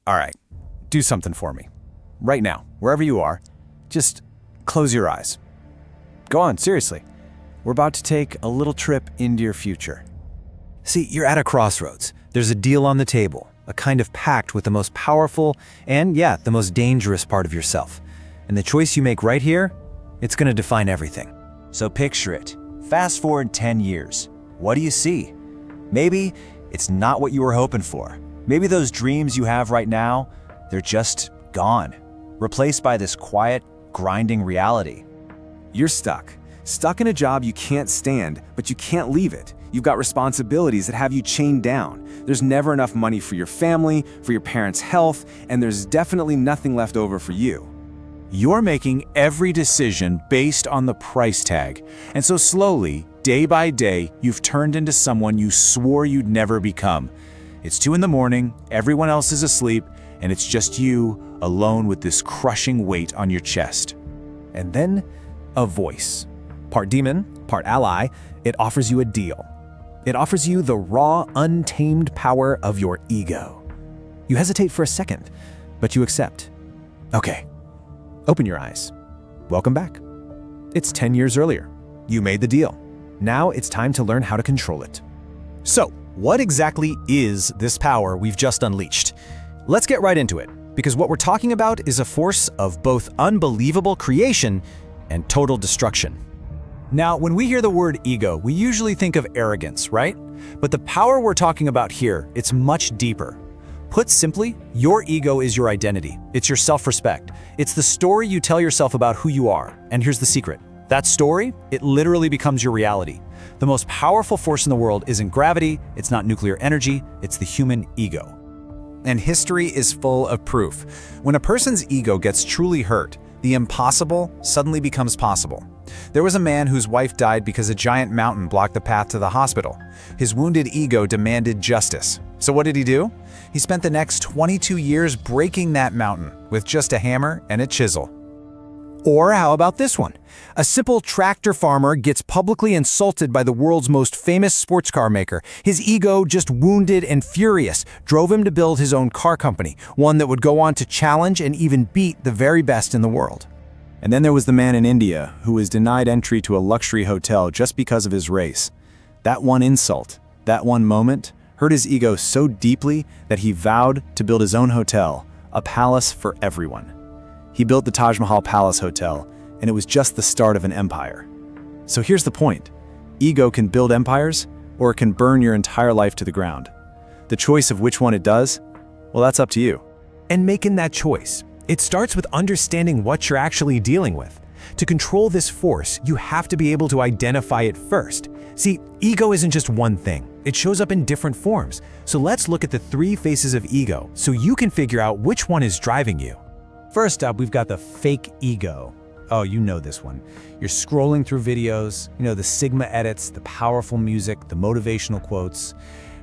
All right, do something for me. Right now, wherever you are, just close your eyes. Go on, seriously. We're about to take a little trip into your future. See, you're at a crossroads. There's a deal on the table, a kind of pact with the most powerful and, yeah, the most dangerous part of yourself. And the choice you make right here, it's going to define everything. So picture it. Fast forward 10 years. What do you see? Maybe it's not what you were hoping for. Maybe those dreams you have right now, they're just gone, replaced by this quiet, grinding reality. You're stuck in a job you can't stand, but you can't leave it. You've got responsibilities that have you chained down. There's never enough money for your family, for your parents' health, and there's definitely nothing left over for you. You're making every decision based on the price tag. And so slowly, day by day, you've turned into someone you swore you'd never become. It's 2 a.m, everyone else is asleep, and it's just you alone with this crushing weight on your chest. And then, a voice. Part demon, part ally, it offers you a deal. It offers you the raw, untamed power of your ego. You hesitate for a second, but you accept. Okay, open your eyes. Welcome back. It's 10 years earlier. You made the deal. Now it's time to learn how to control it. So, what exactly is this power we've just unleashed? Let's get right into it, because what we're talking about is a force of both unbelievable creation and total destruction. Now, when we hear the word ego, we usually think of arrogance, right? But the power we're talking about here, it's much deeper. Put simply, your ego is your identity. It's your self-respect. It's the story you tell yourself about who you are. And here's the secret. That story, it literally becomes your reality. The most powerful force in the world isn't gravity, it's not nuclear energy, it's the human ego. And history is full of proof. When a person's ego gets truly hurt, the impossible suddenly becomes possible. There was a man whose wife died because a giant mountain blocked the path to the hospital. His wounded ego demanded justice. So what did he do? He spent the next 22 years breaking that mountain with just a hammer and a chisel. Or how about this one? A simple tractor farmer gets publicly insulted by the world's most famous sports car maker. His ego, just wounded and furious, drove him to build his own car company, one that would go on to challenge and even beat the very best in the world. And then there was the man in India who was denied entry to a luxury hotel just because of his race. That one insult, that one moment, hurt his ego so deeply that he vowed to build his own hotel, a palace for everyone. He built the Taj Mahal Palace Hotel, and it was just the start of an empire. So here's the point. Ego can build empires, or it can burn your entire life to the ground. The choice of which one it does, well, that's up to you. And making that choice, it starts with understanding what you're actually dealing with. To control this force, you have to be able to identify it first. See, ego isn't just one thing. It shows up in different forms. So let's look at the 3 faces of ego so you can figure out which one is driving you. First up, we've got the fake ego. Oh, you know this one. You're scrolling through videos, the Sigma edits, the powerful music, the motivational quotes.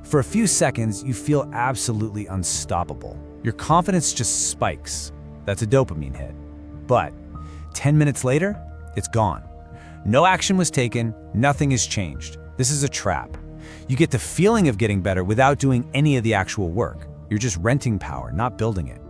For a few seconds, you feel absolutely unstoppable. Your confidence just spikes. That's a dopamine hit. But 10 minutes later, it's gone. No action was taken, nothing has changed. This is a trap. You get the feeling of getting better without doing any of the actual work. You're just renting power, not building it.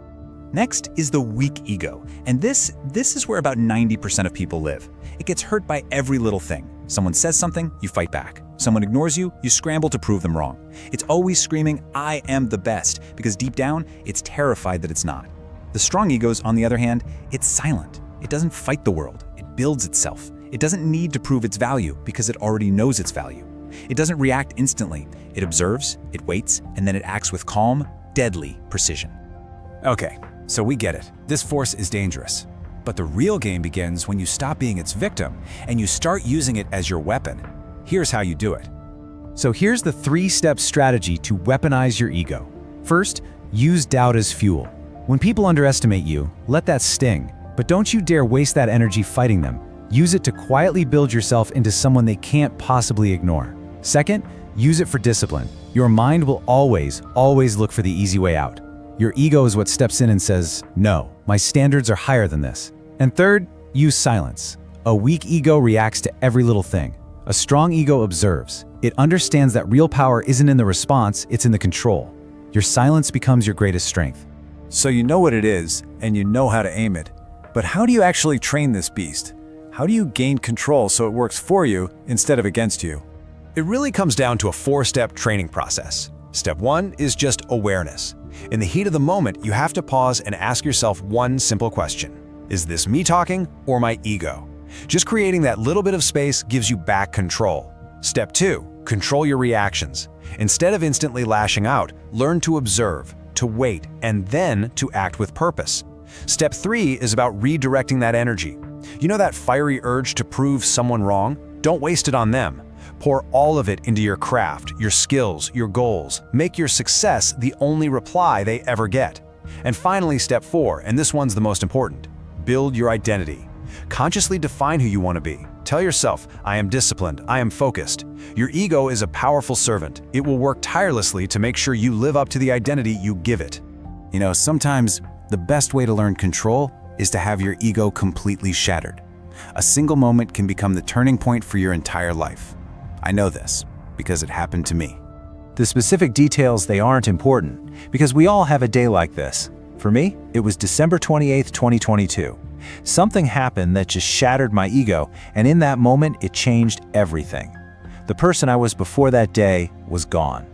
Next is the weak ego, and this is where about 90% of people live. It gets hurt by every little thing. Someone says something, you fight back. Someone ignores you, you scramble to prove them wrong. It's always screaming, I am the best, because deep down, it's terrified that it's not. The strong egos, on the other hand, it's silent. It doesn't fight the world, it builds itself. It doesn't need to prove its value because it already knows its value. It doesn't react instantly. It observes, it waits, and then it acts with calm, deadly precision. Okay. So we get it. This force is dangerous. But the real game begins when you stop being its victim and you start using it as your weapon. Here's how you do it. So here's the 3-step strategy to weaponize your ego. First, use doubt as fuel. When people underestimate you, let that sting. But don't you dare waste that energy fighting them. Use it to quietly build yourself into someone they can't possibly ignore. Second, use it for discipline. Your mind will always look for the easy way out. Your ego is what steps in and says, no, my standards are higher than this. And third, use silence. A weak ego reacts to every little thing. A strong ego observes. It understands that real power isn't in the response, it's in the control. Your silence becomes your greatest strength. So you know what it is, and you know how to aim it. But how do you actually train this beast? How do you gain control so it works for you instead of against you? It really comes down to a 4-step training process. Step 1 is just awareness. In the heat of the moment, you have to pause and ask yourself one simple question. Is this me talking or my ego? Just creating that little bit of space gives you back control. Step 2, control your reactions. Instead of instantly lashing out, learn to observe, to wait, and then to act with purpose. Step 3 is about redirecting that energy. You know that fiery urge to prove someone wrong? Don't waste it on them. Pour all of it into your craft, your skills, your goals. Make your success the only reply they ever get. And finally, step 4, and this one's the most important. Build your identity. Consciously define who you want to be. Tell yourself, I am disciplined, I am focused. Your ego is a powerful servant. It will work tirelessly to make sure you live up to the identity you give it. You know, sometimes the best way to learn control is to have your ego completely shattered. A single moment can become the turning point for your entire life. I know this because it happened to me. The specific details, they aren't important because we all have a day like this. For me, it was December 28th, 2022. Something happened that just shattered my ego, and in that moment, it changed everything. The person I was before that day was gone.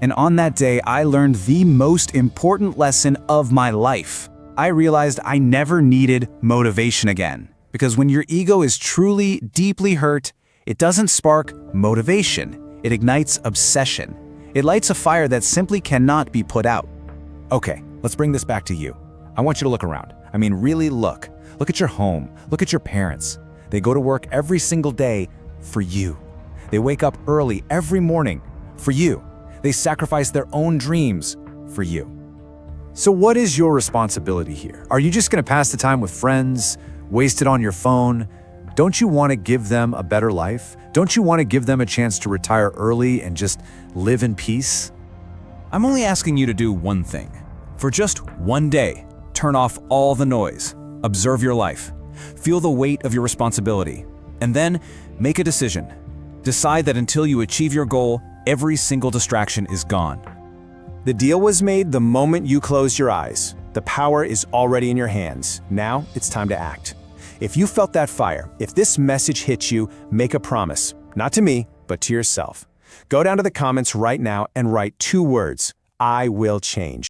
And on that day, I learned the most important lesson of my life. I realized I never needed motivation again. Because when your ego is truly, deeply hurt, it doesn't spark motivation. It ignites obsession. It lights a fire that simply cannot be put out. Okay, let's bring this back to you. I want you to look around. I mean, really look. Look at your home. Look at your parents. They go to work every single day for you. They wake up early every morning for you. They sacrifice their own dreams for you. So what is your responsibility here? Are you just going to pass the time with friends, waste it on your phone? Don't you want to give them a better life? Don't you want to give them a chance to retire early and just live in peace? I'm only asking you to do one thing. For just one day, turn off all the noise. Observe your life. Feel the weight of your responsibility. And then make a decision. Decide that until you achieve your goal, every single distraction is gone. The deal was made the moment you closed your eyes. The power is already in your hands. Now it's time to act. If you felt that fire, if this message hit you, make a promise. Not to me, but to yourself. Go down to the comments right now and write 2 words. I will change.